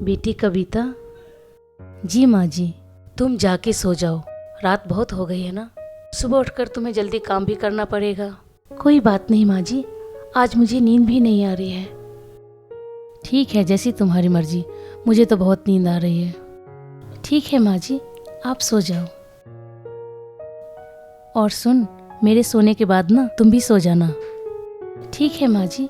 बेटी कविता। जी माँ जी, तुम जाके सो जाओ, रात बहुत हो गई है ना। सुबह उठकर तुम्हें जल्दी काम भी करना पड़ेगा। कोई बात नहीं माँ जी, आज मुझे नींद भी नहीं आ रही है। ठीक है, जैसी तुम्हारी मर्जी, मुझे तो बहुत नींद आ रही है। ठीक है माँ जी, आप सो जाओ। और सुन, मेरे सोने के बाद ना तुम भी सो जाना। ठीक है माँ जी।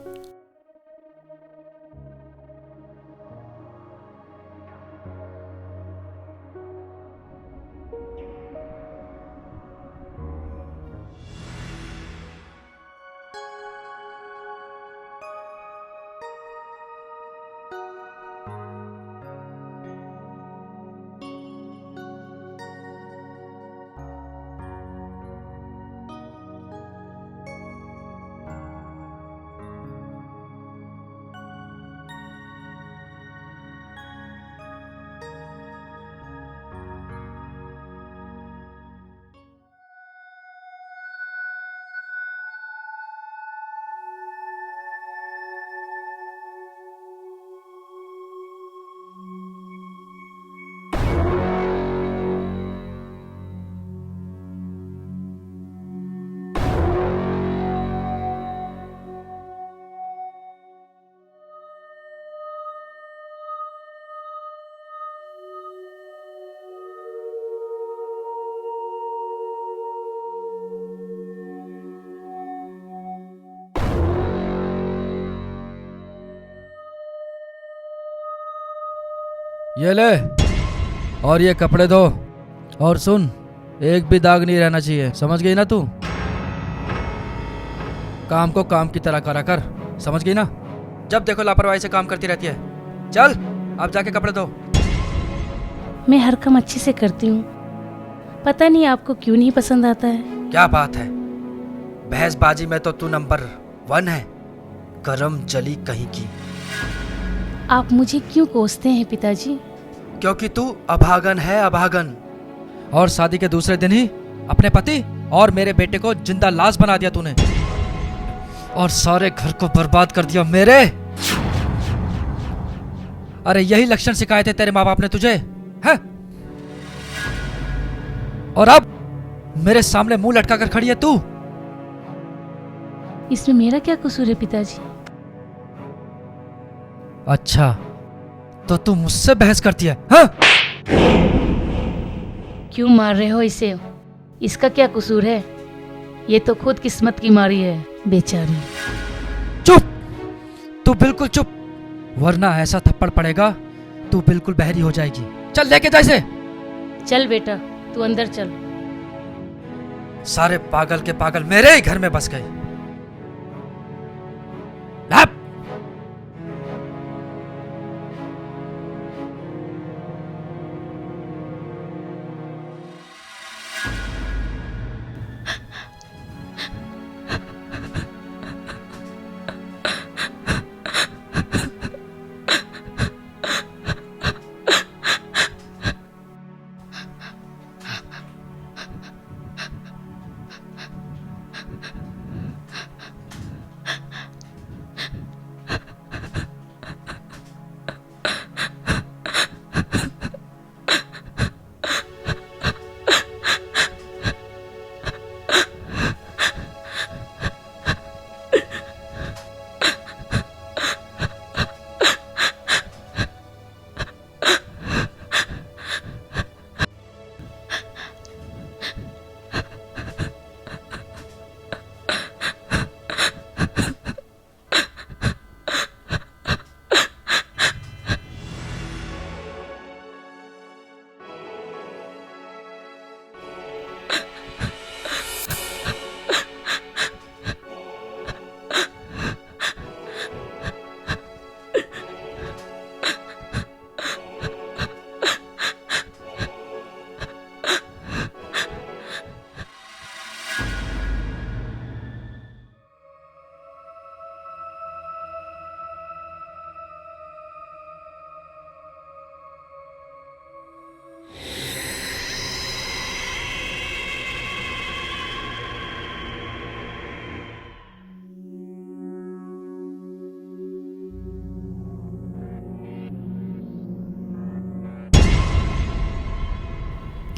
ये ले, और ये कपड़े धो। और सुन, एक भी दाग नहीं रहना चाहिए, समझ गई ना तू? काम को काम की तरह करा कर, समझ गई ना? जब देखो लापरवाही से काम करती रहती है। चल, अब जाके कपड़े धो। मैं हर काम अच्छे से करती हूँ, पता नहीं आपको क्यों नहीं पसंद आता है। क्या बात है, बहसबाजी में तो तू नंबर 1 है, गरम जली कहीं की। आप मुझे क्यों कोसते हैं पिताजी? क्योंकि तू अभागन है, अभागन। और शादी के दूसरे दिन ही अपने पति और मेरे बेटे को जिंदा लाश बना दिया तूने, और सारे घर को बर्बाद कर दिया मेरे। अरे यही लक्षण सिखाए थे तेरे माँ बाप ने तुझे, हैं? और अब मेरे सामने मुंह लटका कर खड़ी है तू। इसमें मेरा क्या कसूर है पिताजी? अच्छा, तो तू मुझसे बहस करती है, हाँ? क्यों मार रहे हो इसे? इसका क्या कसूर है? ये तो खुद किस्मत की मारी है, बेचारी। चुप, तू बिल्कुल चुप, वरना ऐसा थप्पड़ पड़ेगा तू बिल्कुल बहरी हो जाएगी। चल लेके जा इसे। चल बेटा, तू अंदर चल। सारे पागल के पागल मेरे ही घर में बस गए। लाप।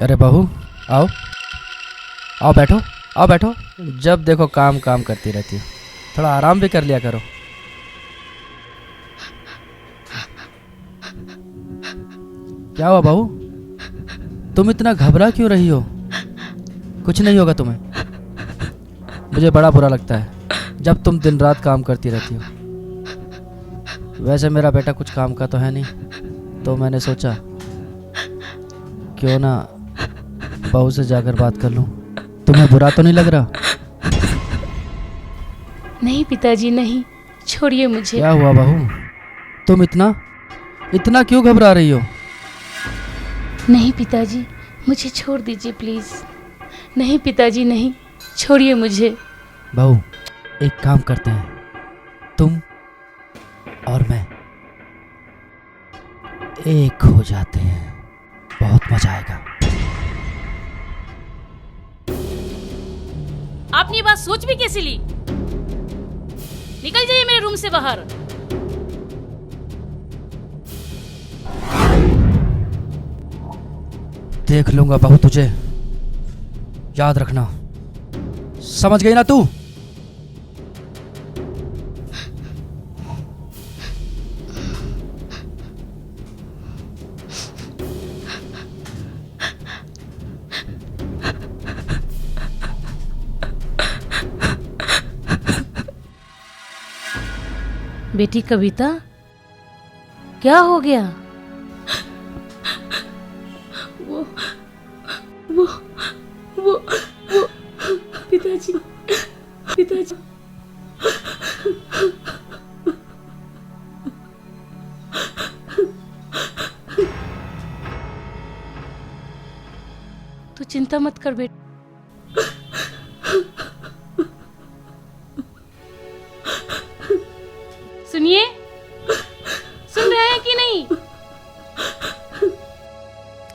अरे बहू, आओ आओ, बैठो, आओ बैठो। जब देखो काम काम करती रहती हो, थोड़ा आराम भी कर लिया करो। क्या हुआ बहू, तुम इतना घबरा क्यों रही हो? कुछ नहीं होगा तुम्हें। मुझे बड़ा बुरा लगता है जब तुम दिन रात काम करती रहती हो। वैसे मेरा बेटा कुछ काम का तो है नहीं, तो मैंने सोचा क्यों ना बहू से जाकर बात कर लूं। तुम्हें बुरा तो नहीं लग रहा? नहीं पिताजी नहीं, छोड़िए मुझे। क्या हुआ बहू, तुम इतना इतना क्यों घबरा रही हो? नहीं पिताजी, मुझे छोड़ दीजिए प्लीज। नहीं पिताजी नहीं, छोड़िए मुझे। बहू, एक काम करते हैं, तुम और मैं एक हो जाते हैं, बहुत मजा आएगा। आपने ये बात सोच भी कैसे ली? निकल जाइए मेरे रूम से बाहर। देख लूंगा बहू तुझे, याद रखना। समझ गई ना तू? बेटी कविता, क्या हो गया? वो वो वो वो पिताजी, पिताजी। तू चिंता मत कर बेटा। सुनिए, सुन रहे हैं कि नहीं?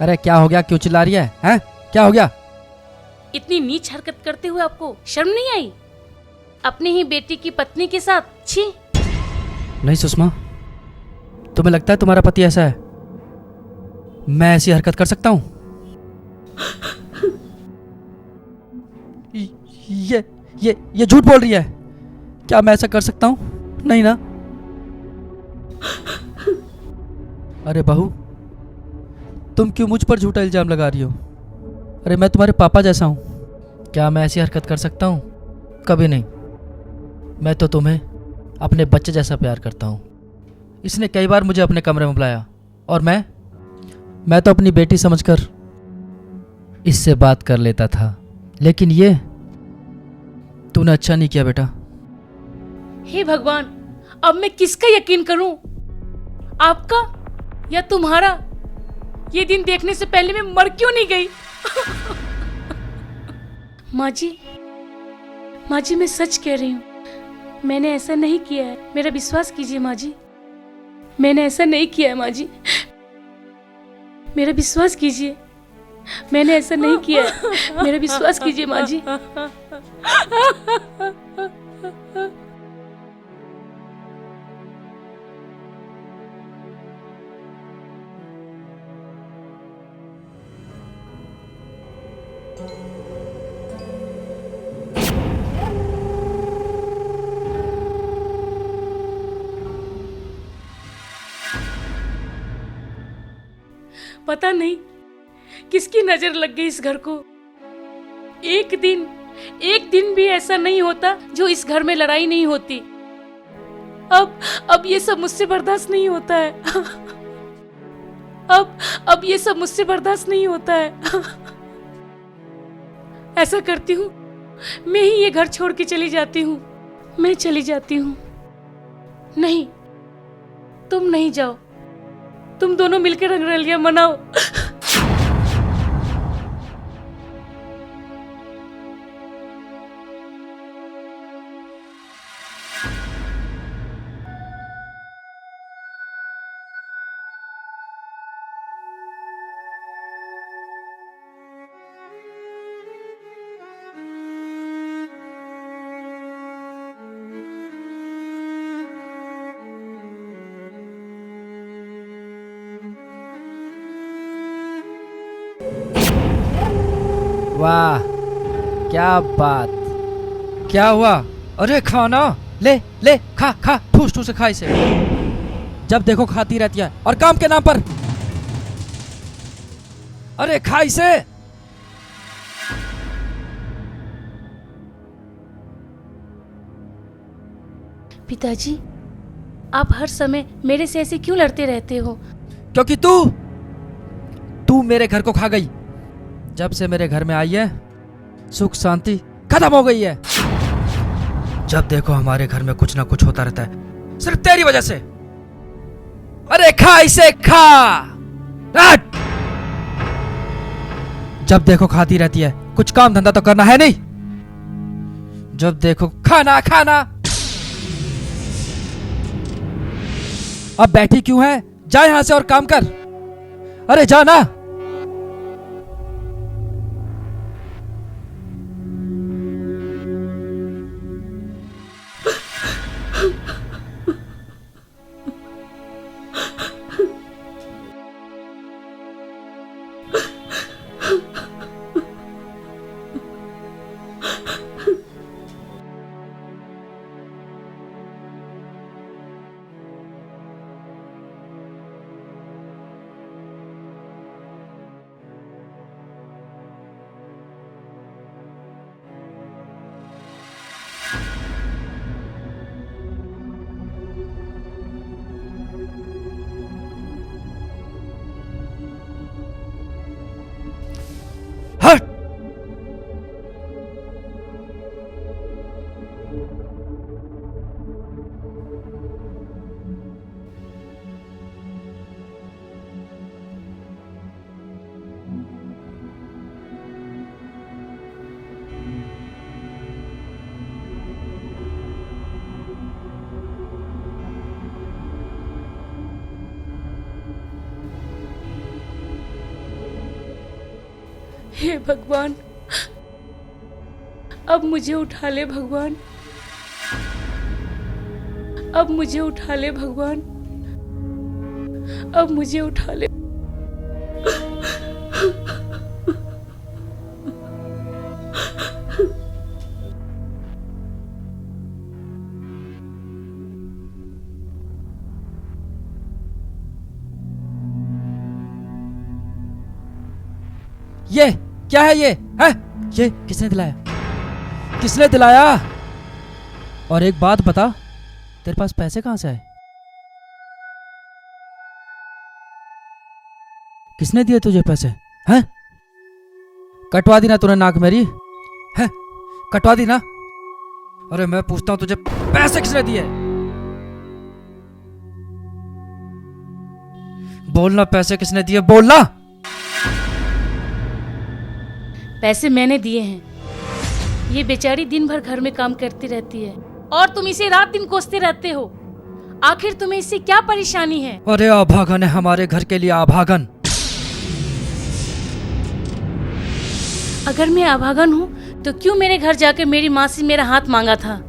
अरे क्या हो गया, क्यों चिल्ला रही है? हैं? क्या हो गया? इतनी नीच हरकत करते हुए आपको शर्म नहीं आई? अपनी ही बेटी की पत्नी के साथ? छी! नहीं सुषमा, तुम्हें लगता है तुम्हारा पति ऐसा है? मैं ऐसी हरकत कर सकता हूं? ये झूठ बोल रही है। क्या मैं ऐसा कर सकता हूं? नहीं ना। अरे बहू, तुम क्यों मुझ पर झूठा इल्जाम लगा रही हो? अरे मैं तुम्हारे पापा जैसा हूं। क्या मैं ऐसी हरकत कर सकता हूं? कभी नहीं। मैं तो तुम्हें अपने बच्चे जैसा प्यार करता हूं। इसने कई बार मुझे अपने कमरे में बुलाया और मैं तो अपनी बेटी समझकर इससे बात कर लेता था, लेकिन ये तूने अच्छा नहीं किया बेटा। हे भगवान, अब मैं किसका यकीन करूं? आपका या तुम्हारा? ये दिन देखने से पहले मैं मर क्यों नहीं गई? माँ जी मैं सच कह रही हूँ, मैंने ऐसा नहीं किया है। मेरा विश्वास कीजिए माँ जी, मैंने ऐसा नहीं किया है। माँ जी, मेरा विश्वास कीजिए, मैंने ऐसा नहीं किया है। मेरा विश्वास कीजिए माँ जी। पता नहीं किसकी नजर लग गई इस घर को। एक दिन भी ऐसा नहीं होता जो इस घर में लड़ाई नहीं होती। अब ये सब मुझसे बर्दाश्त नहीं होता है। अब ये सब मुझसे बर्दाश्त नहीं होता है। ऐसा करती हूँ, मैं ही ये घर छोड़ के चली जाती हूँ। मैं चली जाती हूँ। नहीं, तुम नहीं जाओ। तुम दोनों मिलकर रंगरलियां मनाओ। वाह, क्या बात। क्या हुआ? अरे खाना ले ले, खा खा, ठूस ठूस से खा इसे। जब देखो खाती रहती है, और काम के नाम पर। अरे खा इसे। पिताजी, आप हर समय मेरे से ऐसे क्यों लड़ते रहते हो? क्योंकि तू मेरे घर को खा गई। जब से मेरे घर में आई है, सुख शांति खत्म हो गई है। जब देखो हमारे घर में कुछ ना कुछ होता रहता है, सिर्फ तेरी वजह से। अरे खा इसे, खा। हट! जब देखो खाती रहती है, कुछ काम धंधा तो करना है नहीं। जब देखो खाना खाना। अब बैठी क्यों है? जा यहां से और काम कर। अरे जा ना। हट! हे भगवान, अब मुझे उठा ले भगवान, अब मुझे उठा ले भगवान, अब मुझे उठा ले। ये क्या है? ये है? ये किसने दिलाया? किसने दिलाया? और एक बात बता, तेरे पास पैसे कहां से आए? किसने दिए तुझे पैसे? हैं? कटवा दी ना तूने नाक मेरी? है? कटवा दी ना? अरे मैं पूछता हूं तुझे, पैसे किसने दिए? बोलना, पैसे किसने दिए? बोलना। पैसे मैंने दिए हैं। ये बेचारी दिन भर घर में काम करती रहती है और तुम इसे रात दिन कोसते रहते हो। आखिर तुम्हें इससे क्या परेशानी है? अरे अभागन है हमारे घर के लिए, अभागन। अगर मैं अभागन हूँ तो क्यों मेरे घर जाकर मेरी माँ से मेरा हाथ मांगा था?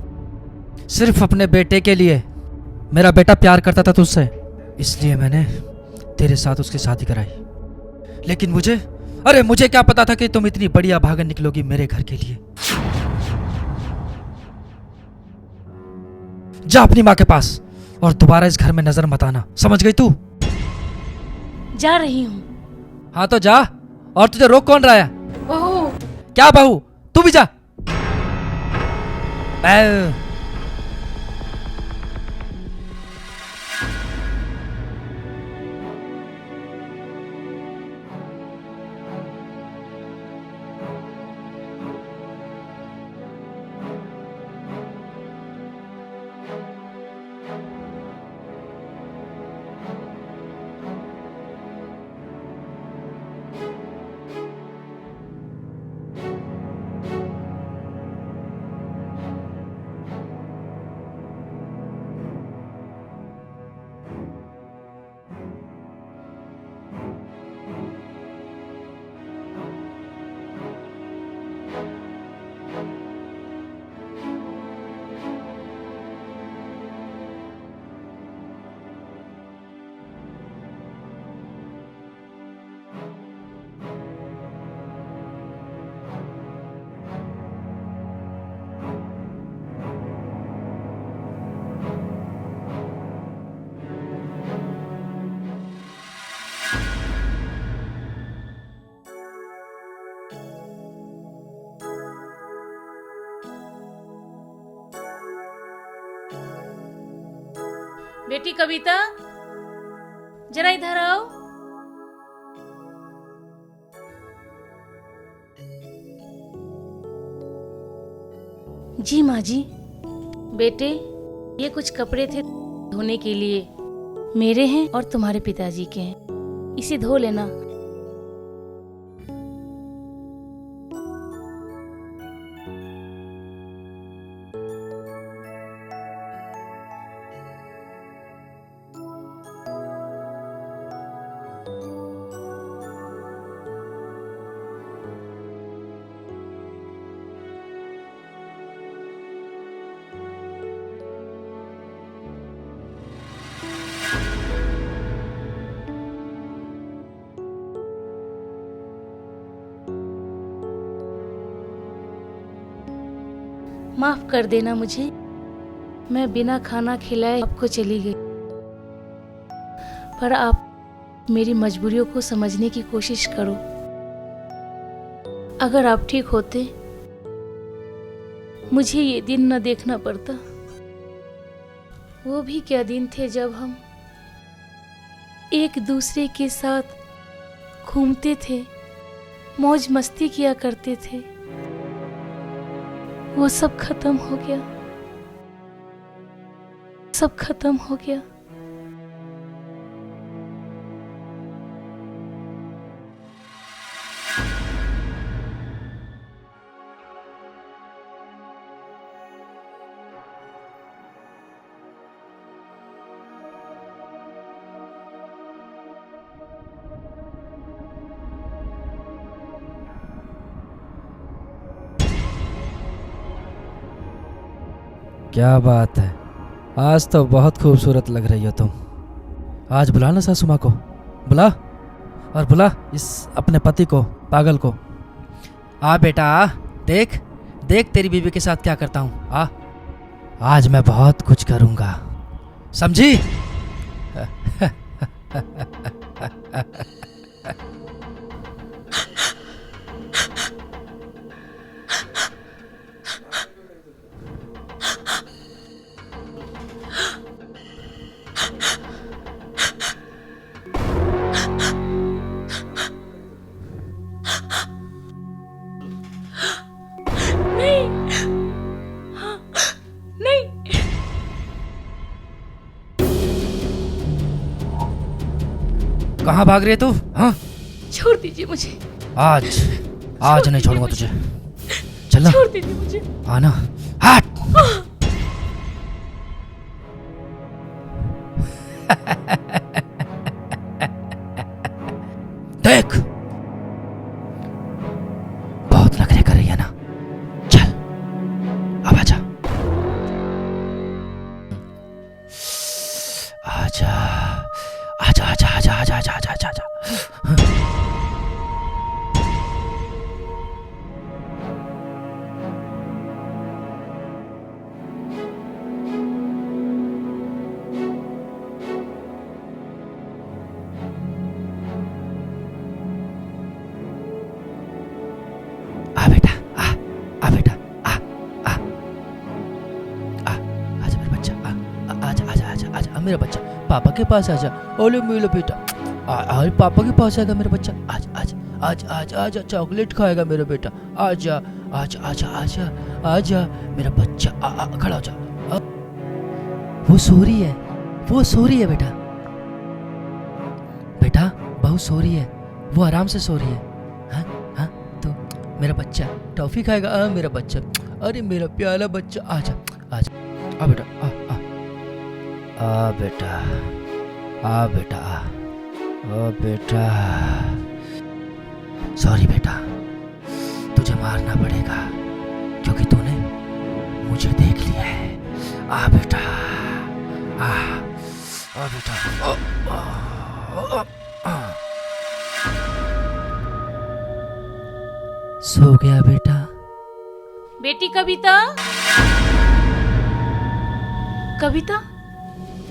सिर्फ अपने बेटे के लिए। मेरा बेटा प्यार करता था तुझसे, इसलिए मैंने तेरे साथ उसकी शादी कराई। लेकिन मुझे क्या पता था कि तुम इतनी बड़ी अभागन निकलोगी मेरे घर के लिए। जा अपनी माँ के पास और दोबारा इस घर में नजर मत आना, समझ गई तू? जा रही हूँ। हाँ तो जा, और तुझे रोक कौन रहा है? बहू। क्या बहू? तू भी जा। बेटी कविता, जरा इधर आओ। जी माँ जी। बेटे, ये कुछ कपड़े थे धोने के लिए, मेरे हैं और तुम्हारे पिताजी के हैं, इसे धो लेना। माफ कर देना मुझे, मैं बिना खाना खिलाए आपको चली गई, पर आप मेरी मजबूरियों को समझने की कोशिश करो। अगर आप ठीक होते, मुझे ये दिन न देखना पड़ता। वो भी क्या दिन थे जब हम एक दूसरे के साथ घूमते थे, मौज मस्ती किया करते थे। वो सब खत्म हो गया, सब खत्म हो गया। क्या बात है, आज तो बहुत खूबसूरत लग रही हो तुम। आज बुला ना सासू माँ को, बुला, और बुला इस अपने पति को, पागल को। आ बेटा आ, देख देख तेरी बीवी के साथ क्या करता हूँ। आ, आज मैं बहुत कुछ करूँगा, समझी? कहाँ भाग रही है तू? हाँ, छोड़ दीजिए मुझे। आज आज नहीं छोड़ूंगा तुझे। चलना, छोड़ दीजिए मुझे। आना, हट। देख, बहुत नखरे कर रही है ना। चल, अब आजा, आजा आजा आजा आजा आजा आजा आजा आजा आजा। आ बेटा, आ बेटा, आ आ आ आजा मेरा बच्चा, आजा आजा आजा आजा मेरा बच्चा, पापा के पास आजा। ओले मेरा बेटा, आज पापा के पास आएगा मेरा बच्चा। आज आज आज आज आजा, चॉकलेट खाएगा मेरा बेटा। आजा आजा आजा आजा आजा मेरा बच्चा, खड़ा हो जा। वो सो रही है, वो सो रही है बेटा, बेटा बहू सो रही है, वो आराम से सो रही है। हाँ हाँ, तो मेरा बच्चा टॉफी खाएगा। मेरा बच्चा, अरे मेरा प्यारा बच्चा, आजा आजा, आ बेटा, आ बेटा, आ बेटा, ओ बेटा। सॉरी बेटा, तुझे मारना पड़ेगा क्योंकि तूने मुझे देख लिया है। आ बेटा, आ बेटा, सो गया बेटा? बेटी कविता, कविता,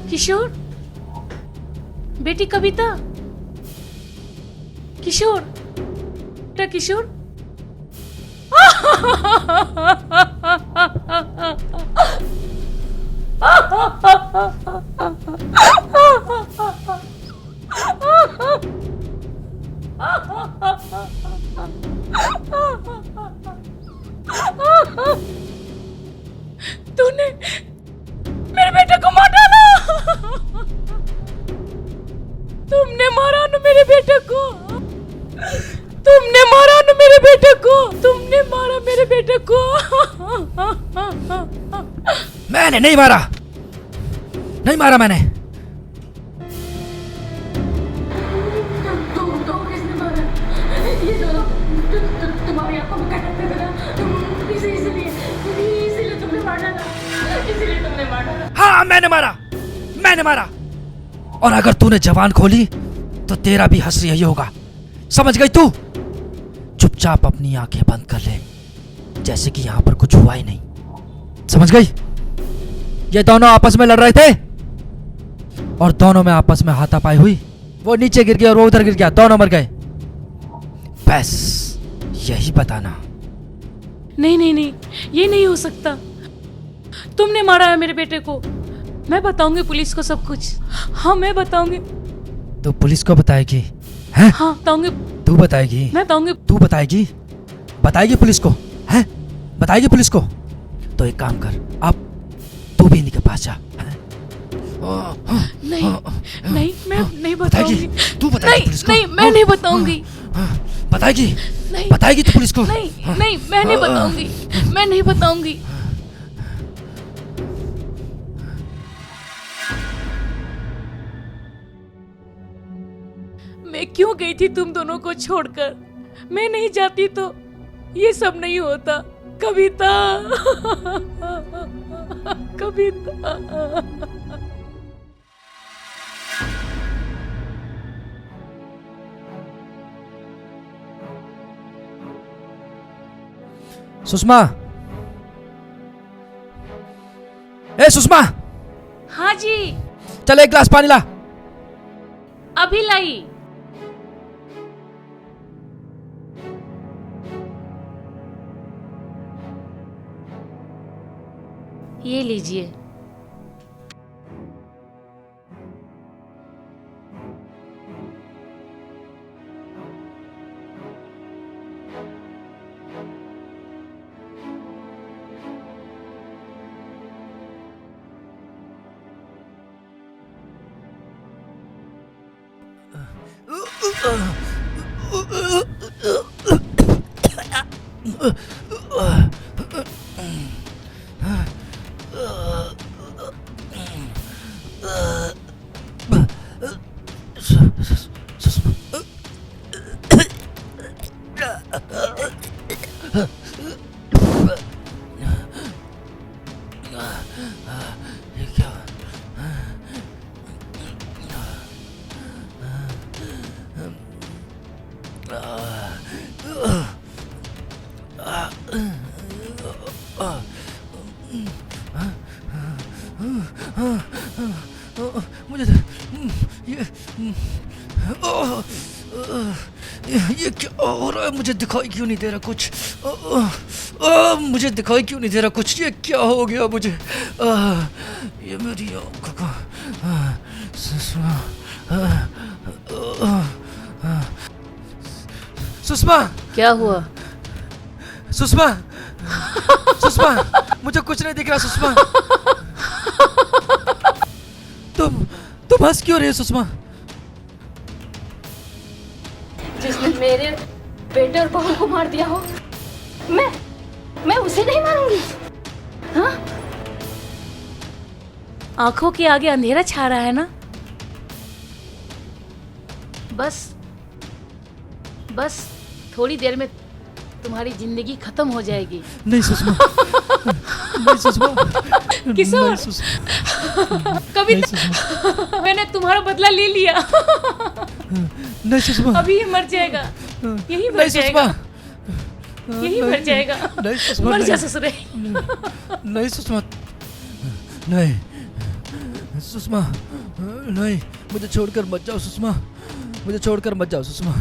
किशोर, बेटी कविता, किशोर, बेटा किशोर। तूने मेरे बेटे को मार डाला। तुमने मारा ना मेरे बेटे को। तुमने मारा ना मेरे बेटे को। तुमने मारा मेरे बेटे को। मैंने नहीं मारा, नहीं मारा मैंने। तो किसने मारा? ये दोनों तुम्हारी आंखों में कटकते थे ना, इसीलिए तुमने मार डाला। इसीलिए तुमने मार डाला। हाँ मैंने मारा, मैंने मारा। और अगर तूने जबान खोली तो तेरा भी हश्र यही होगा। समझ गई तू? चुपचाप अपनी आंखें बंद कर ले, जैसे कि यहां पर कुछ हुआ ही नहीं। समझ गई? ये दोनों आपस में लड़ रहे थे और दोनों में आपस में हाथापाई हुई। वो नीचे गिर गया और वो उधर गिर गया, दोनों मर गए। बस यही बताना। नहीं नहीं नहीं, ये नहीं हो सकता। तुमने मारा है मेरे बेटे को। मैं बताऊंगी पुलिस को सब कुछ। हाँ मैं बताऊंगी। तो पुलिस को बताएगी? हैं? हाँ बताऊंगी। तू बताएगी? मैं बताऊंगी। तू बताएगी? बताएगी पुलिस को? हैं? बताएगी पुलिस को? तो एक काम कर, अब तू भी इन्हीं के पास जा। नहीं नहीं, मैं नहीं बताऊंगी। तू बताएगी पुलिस को? नहीं, मैं नहीं बताऊंगी। बताएगी? नहीं बताएगी तू पुलिस को? नहीं नहीं, मैं नहीं बताऊंगी। मैं नहीं बताऊंगी। मैं क्यों गई थी तुम दोनों को छोड़कर? मैं नहीं जाती तो ये सब नहीं होता। कविता, कविता। सुषमा, ए सुषमा, हाँ जी, चल एक गिलास पानी ला। अभी लाई। ये लीजिए। मुझे ये क्या हो रहा है? मुझे दिखाई क्यों नहीं दे रहा कुछ? मुझे दिखाई क्यों नहीं दे रहा कुछ? ये क्या हो गया मुझे? ये मेरी आँखों का सुषमा, क्या हुआ? सुषमा, सुषमा, मुझे कुछ नहीं दिख रहा सुषमा। तुम हंस क्यों रही हो सुषमा? जिसने मेरे बेटे और बहू को मार दिया हो, मैं उसे नहीं मारूंगी। हाँ? आंखों के आगे अंधेरा छा रहा है ना? बस थोड़ी देर में तुम्हारी जिंदगी खत्म हो जाएगी। नहीं सुषमा, नहीं सुषमा, किशोर, नहीं सुषमा, कविता, मैंने तुम्हारा बदला ले लिया। नहीं सुषमा, अभी ये मर जाएगा, यही मर जाएगा, यही मर जाएगा। नहीं सुषमा, मर जा ससुरे। नहीं सुषमा, नहीं सुषमा, नहीं, मुझे छोड़कर मत जाओ सुषमा, मुझे छोड़कर मत जाओ सुषमा।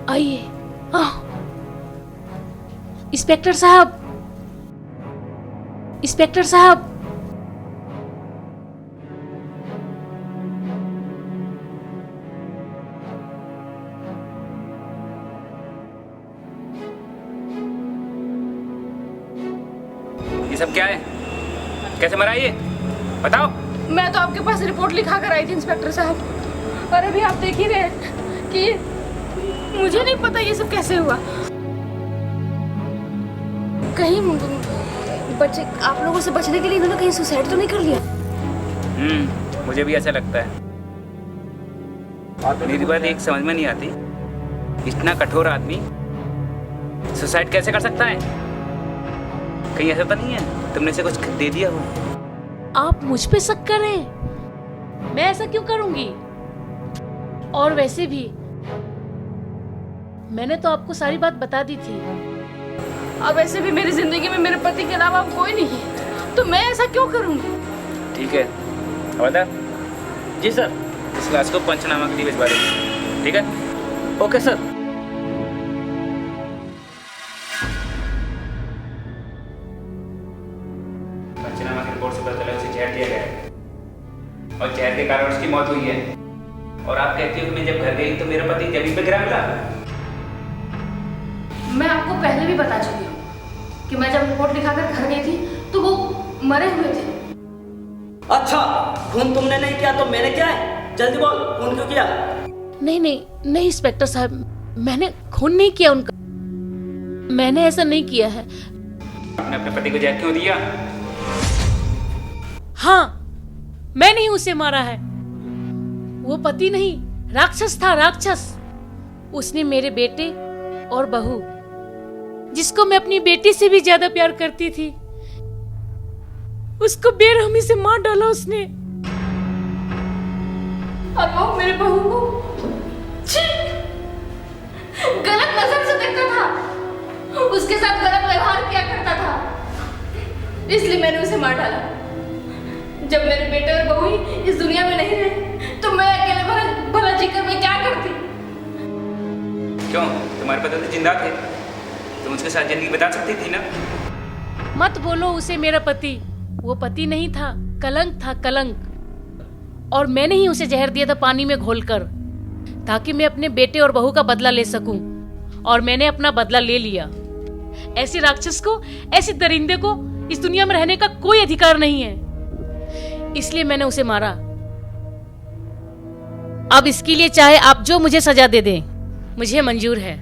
आइए। इंस्पेक्टर साहब, इंस्पेक्टर साहब। ये सब क्या है? कैसे मरा ये? बताओ। मैं तो आपके पास रिपोर्ट लिखा कर आई थी इंस्पेक्टर साहब, और अभी आप देख ही रहे हैं कि मुझे नहीं पता ये सब कैसे हुआ। कहीं बच्चे, आप लोगों से बचने के लिए इन्होंने कहीं सुसाइड तो नहीं कर लिया? मुझे भी ऐसा लगता है। मेरी बात एक समझ में नहीं आती, इतना कठोर आदमी सुसाइड कैसे कर सकता है? कहीं ऐसा तो नहीं है तुमने से कुछ दे दिया हो? आप मुझ पे शक कर रहे हैं? मैं ऐसा क्यों करूंगी? और वैसे भी मैंने तो आपको सारी बात बता दी थी। और वैसे भी मेरी जिंदगी में मेरे पति के अलावा अब कोई नहीं है, तो मैं ऐसा क्यों करूंगी? ठीक है, बता। जी सर। इस क्लास को पंचनामा के लिए भिजवा दो, ठीक है? Okay sir. पंचनामा की रिपोर्ट से पता चला उसे जहर दिया गया है और जहर के कारण उसकी मौत हुई है। और आप कहती हो कि मैं जब घर गई तो मेरा पति जमीन पे गिरा मिला? मैं आपको पहले भी बता चुकी हूँ कि मैं जब रिपोर्ट लिखाकर घर गई थी तो वो मरे हुए थे। अच्छा, खून तुमने नहीं किया तो मैंने किया है? जल्दी बोल, खून क्यों किया? नहीं नहीं नहीं इंस्पेक्टर साहब, मैंने खून नहीं किया उनका। मैंने ऐसा नहीं किया है। आपने अपने पति को जहर क्यों दिया? हाँ, मैंने ही उसे मारा है। वो पति नहीं, राक्षस था, राक्षस। उसने मेरे बेटे और बहू, जिसको मैं अपनी बेटी से भी ज्यादा प्यार करती थी, उसको बेरहमी से मार डाला उसने। और वो मेरे बहू को छी, गलत नजर से देखता था, उसके साथ गलत व्यवहार किया करता था, इसलिए मैंने उसे मार डाला। जब मेरे बेटे और बहू ही इस दुनिया में नहीं रहे तो मैं अकेले भला जीकर मैं क्या करती? क्यों, तुम्हारे पति तो जिंदा थे, तुम उसके साथ जिंदगी बिता सकती थी ना? मत बोलो उसे मेरा पति। वो पति नहीं था, कलंक था, कलंक। और मैंने ही उसे जहर दिया था पानी में घोलकर, ताकि मैं अपने बेटे और बहू का बदला ले सकूं। और मैंने अपना बदला ले लिया। ऐसे राक्षस को, ऐसे दरिंदे को इस दुनिया में रहने का कोई अधिकार नहीं है, इसलिए मैंने उसे मारा। अब इसके लिए चाहे आप जो मुझे सजा दे दें, मुझे मंजूर है।